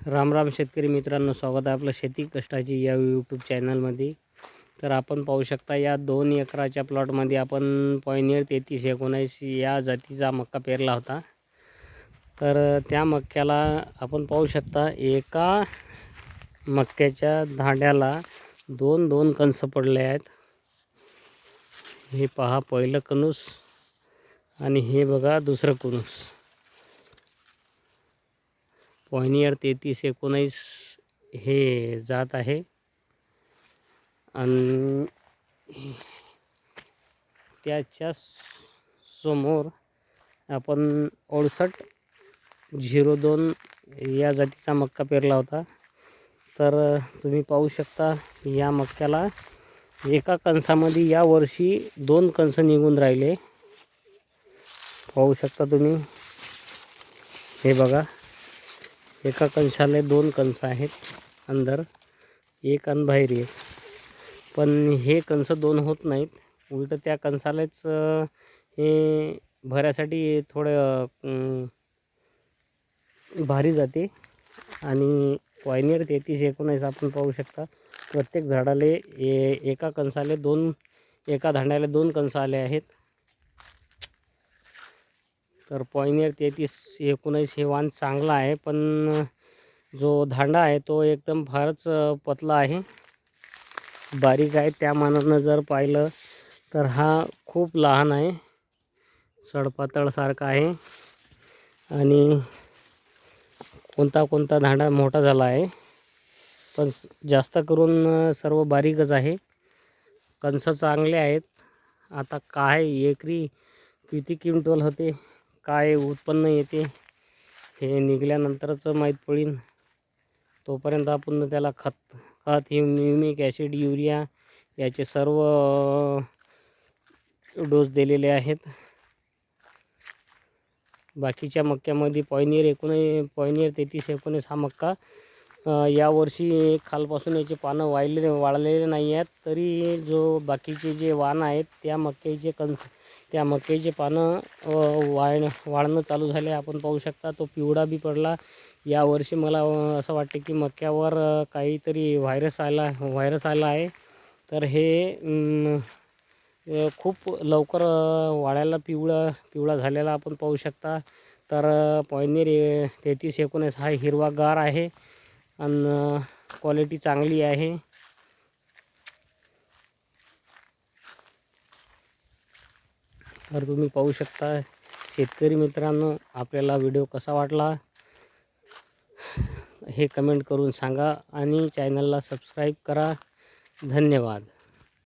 राम राम शेतकरी मित्रांनो, स्वागत आहे आपलं शेती कष्टाची या यूट्यूब चॅनलमध्ये. तर आपण पाहू शकता या 2 एकराच्या प्लॉटमध्ये आपण पॉयनियर 3319 या जातीचा मक्का पेरला होता. तर त्या मक्याला आपण पाहू शकता एका मक्याच्या धांड्याला 2 कणस पडले आहेत. हे पहा, पहिलं कणूस आणि हे बघा दुसरं कणूस. पॉयनियर 3319 हे जात आहे आणि त्याच्या समोर आपण 6802 या जातीचा मक्का पेरला होता. तर तुम्ही पाहू शकता या मक्याला एका कणसामध्ये या वर्षी 2 कणस निघून राहिले. पाहू शकता तुम्ही, हे बघा, एका कणसाला 2 कणस आहेत, अंदर एक आणि बाहेर एक. पण हे कणस 2 होत नाहीत, उलट त्या कणसालाच हे भरासाठी थोडं भारी जाते. आणि पॉयनियर 3319 आपण पाहू शकता प्रत्येक झाडाला एका कणसाला 2, एका धांड्याला 2 कणस आले आहेत. तर पॉयनियर 3319 हे वाण चांगला आहे, पण जो धांडा आहे तो एकदम फारच पतला आहे, बारीक आहे. त्या मानानं जर पाहिलं तर हा खूप लहान आहे, सडपातळसारखा आहे. आणि कोणता धांडा मोठा झाला आहे, पण जास्त करून सर्व बारीकच आहे. कणस चांगले आहेत. आता काय एकरी किती क्विंटल होते, काय उत्पन्न येते, हे निघाल्यानंतरच माहीत पडेल. तोपर्यंत आपण त्याला खत ह्युमिक ॲसिड, युरिया याचे सर्व डोस दिलेले आहेत. बाकीच्या मक्यामध्ये पॉयनियर 3319 हा मक्का यावर्षी खालपासून याचे पानं वाळलेले नाही आहेत. तरी जो बाकीचे जे वाण आहेत त्या मक्याचे पानं वाळणं चालू झाले. आपण पाहू शकता तो पिवळा बी पडला. यावर्षी मला असं वाटते की मक्यावर काहीतरी व्हायरस आला आहे. तर हे खूप लवकर वाळायला पिवळा झालेला आपण पाहू शकता. तर पॉयनियर 3319 हा हिरवागार आहे आणि क्वालिटी चांगली आहे. तर तुम्ही पाहू शकता शेतकरी मित्रांनो, आपल्याला व्हिडिओ कसा वाटला हे कमेंट करून सांगा आणि चॅनलला सबस्क्राईब करा. धन्यवाद.